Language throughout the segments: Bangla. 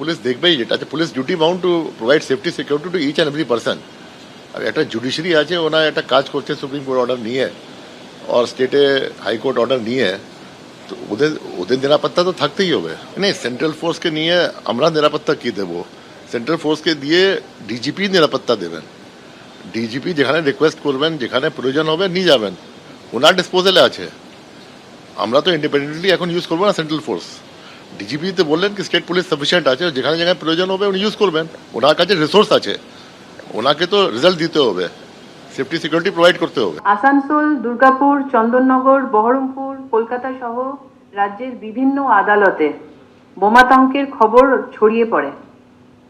পুলিশ দেখবেই, যেটা আছে police duty bound to provide safety security to each and every person. আর একটা জুডিশিয়ারি আছে, ওরা একটা কাজ করছে সুপ্রিম কোর্ট অর্ডার নিয়ে আর স্টেটে হাইকোর্ট অর্ডার নিয়ে, তো ওদের ওদের নিরাপত্তা তো থাকতেই হবে। नहीं, সেন্ট্রাল ফোর্সকে নিয়ে আমরা নিরাপত্তা কি দেব? সেন্ট্রাল ফোর্সকে দিয়ে ডিজিপি নিরাপত্তা দেবেন। ডিজিপি যেখানে রিকোয়েস্ট করবেন, যেখানে প্রয়োজন হবে নিয়ে যাবেন, ওনার ডিসপোজালে আছে। আমরা তো ইন্ডিপেন্ডেন্টলি এখন ইউজ করবো না সেন্ট্রাল ফোর্স। ডিজিপিতে বললেন কি স্টেট পুলিশ সাফিসিয়েন্ট আছে, যেখানে যেখানে প্রয়োজন হবে উনি ইউজ করবেন, ওনার কাছে রিসোর্স আছে, ওনাকে তো রেজাল্ট দিতে হবে, সেফটি সিকিউরিটি প্রোভাইড করতে হবে। আসানসোল, দুর্গাপুর, চন্দননগর, বহরমপুর, কলকাতা সহ রাজ্যের বিভিন্ন আদালতে বোমাতঙ্কের খবর ছড়িয়ে পড়ে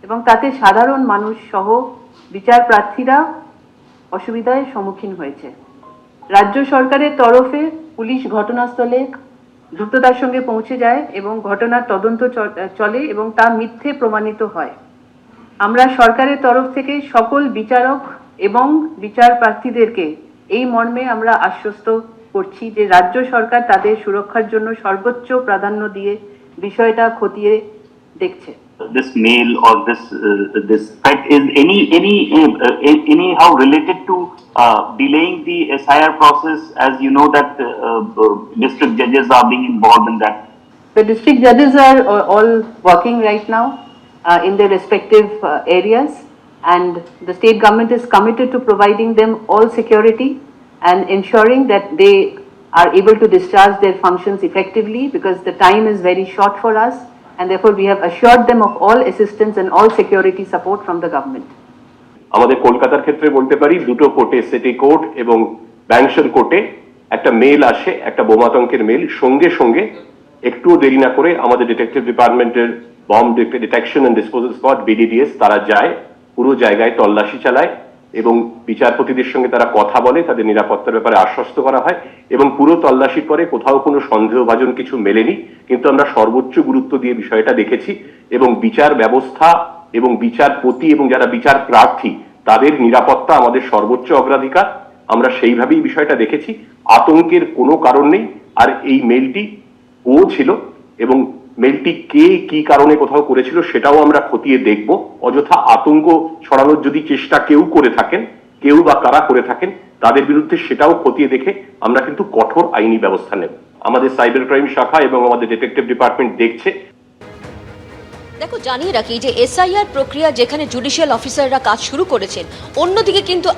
এবং তাতে সাধারণ মানুষ সহ বিচার প্রার্থীরা অসুবিধার সম্মুখীন হয়েছে। রাজ্য সরকারের তরফে পুলিশ ঘটনাস্থলে দ্রুততার সঙ্গে পৌঁছে যায় এবং ঘটনার তদন্ত চলে এবং তা মিথ্যে প্রমাণিত হয়। আমরা সরকারের তরফ থেকে সকল বিচারক এবং বিচার প্রার্থীদেরকে এই মর্মে আমরা আশ্বস্ত করছি যে রাজ্য সরকার তাদের সুরক্ষার জন্য সর্বোচ্চ প্রাধান্য দিয়ে বিষয়টা খতিয়ে দেখছে। This mail or this threat is anyhow related to delaying the SIR process, as you know that district judges are being involved in that. The district judges are all working right now in their respective areas, and the state government is committed to providing them all security and ensuring that they are able to discharge their functions effectively, because the time is very short for us, and therefore we have assured them of all assistance and all security support from the government. আমাদের কলকাতার ক্ষেত্রে বলতে পারি দুটো কোর্টে, সিটি কোর্ট এবং ব্যাংশন কোর্টে একটা মেল আসে, একটা বোমাতঙ্কের মেল। সঙ্গে সঙ্গে একটুও দেরি না করে আমাদের ডিটেকটিভ ডিপার্টমেন্টের bomb detection and disposal squad BDDS তারা যায়, পুরো জায়গায় তল্লাশি চালায় এবং বিচারপতিদের সঙ্গে তারা কথা বলে, তাদের নিরাপত্তার ব্যাপারে আশ্বস্ত করা হয় এবং পুরো তল্লাশির পরে কোথাও কোনো সন্দেহভাজন কিছু মেলেনি। কিন্তু আমরা সর্বোচ্চ গুরুত্ব দিয়ে বিষয়টা দেখেছি এবং বিচার ব্যবস্থা এবং বিচারপতি এবং যারা বিচার প্রার্থী তাদের নিরাপত্তা আমাদের সর্বোচ্চ অগ্রাধিকার। আমরা সেইভাবেই বিষয়টা দেখেছি, আতঙ্কের কোনো কারণ নেই। আর এই মেলটি ও ছিল এবং মেলটি কে কি কারণে কোথাও করেছিল সেটাও আমরা খতিয়ে দেখব। অযথা আতঙ্ক ছড়ানোর যদি চেষ্টা কেউ করে থাকেন, কেউ বা কারা করে থাকেন, তাদের বিরুদ্ধে সেটাও খতিয়ে দেখে আমরা কিন্তু কঠোর আইনি ব্যবস্থা নেব। আমাদের সাইবার ক্রাইম শাখা এবং আমাদের ডিটেকটিভ ডিপার্টমেন্ট দেখছে। দেখো, জানিয়ে রাখি যে এসআইআর প্রক্রিয়া যেখানে জুডিশিয়াল অফিসাররা কাজ শুরু করেছেন, অন্যদিকে কিন্তু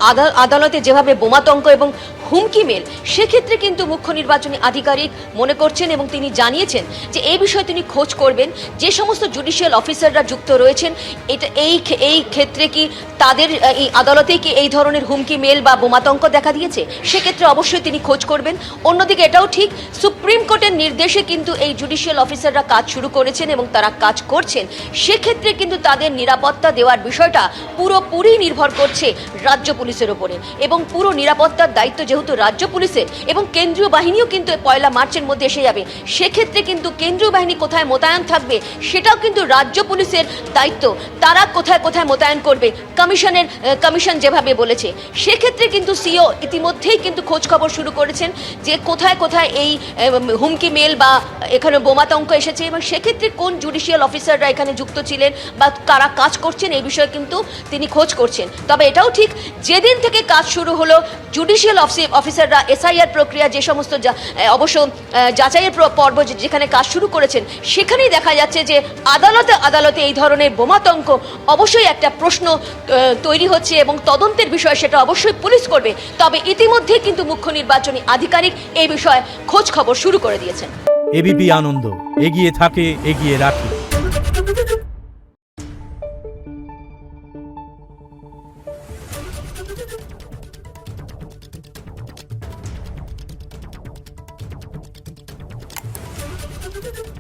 আদালতে যেভাবে বোমাতঙ্ক এবং হুমকি মেল, সেক্ষেত্রে কিন্তু মুখ্য নির্বাচনী আধিকারিক মনে করছেন এবং তিনি জানিয়েছেন যে এই বিষয়ে তিনি খোঁজ করবেন। যে সমস্ত জুডিশিয়াল অফিসাররা যুক্ত রয়েছেন, এটা এই ক্ষেত্রে কি তাদের এই আদালতে কি এই ধরনের হুমকি মেল বা বোমাতঙ্ক দেখা দিয়েছে, সেক্ষেত্রে অবশ্যই তিনি খোঁজ করবেন। অন্যদিকে এটাও ঠিক, সুপ্রিম কোর্টের নির্দেশে কিন্তু এই জুডিশিয়াল অফিসাররা কাজ শুরু করেছেন এবং তারা কাজ করছেন। সেক্ষেত্রে কিন্তু তাদের নিরাপত্তা দেওয়ার বিষয়টা পুরোপুরি নির্ভর করছে রাজ্য পুলিশের ওপরে এবং পুরো নিরাপত্তার দায়িত্ব যেহেতু রাজ্য পুলিশের এবং কেন্দ্রীয় বাহিনীও কিন্তু 1 মার্চের মধ্যে এসে যাবে, সেক্ষেত্রে কিন্তু কেন্দ্রীয় বাহিনী কোথায় মোতায়েন থাকবে সেটাও কিন্তু রাজ্য পুলিশের দায়িত্ব। তারা কোথায় কোথায় মোতায়েন করবে, কমিশন যেভাবে বলেছে, সেক্ষেত্রে কিন্তু সিও ইতিমধ্যেই কিন্তু খোঁজ খবর শুরু করেছেন যে কোথায় কোথায় এই হুমকি মেল বা এখানে বোমাতঙ্ক এসেছে এবং সেক্ষেত্রে কোন জুডিশিয়াল অফিসাররা এখানে যুক্ত ছিলেন বা কারা কাজ করছেন, এই বিষয়ে কিন্তু তিনি খোঁজ করছেন। তবে এটাও ঠিক, যেদিন থেকে কাজ শুরু হলো জুডিশিয়াল অফিসাররা এসআইআর প্রক্রিয়া যে সমস্ত অবশ্য যাচাইয়ের পর্ব যেখানে কাজ শুরু করেছেন, সেখানেই দেখা যাচ্ছে যে আদালতে এই ধরনের বোমাতঙ্ক অবশ্যই একটা প্রশ্ন তৈরি হচ্ছে এবং তদন্তের বিষয় সেটা অবশ্যই পুলিশ করবে। তবে ইতিমধ্যে কিন্তু মুখ্য নির্বাচনী আধিকারিক এই বিষয়ে খোঁজ খবর শুরু করে দিয়েছেন। এবিপি আনন্দ, এগিয়ে থাকে, এগিয়ে রাখে। Thank you.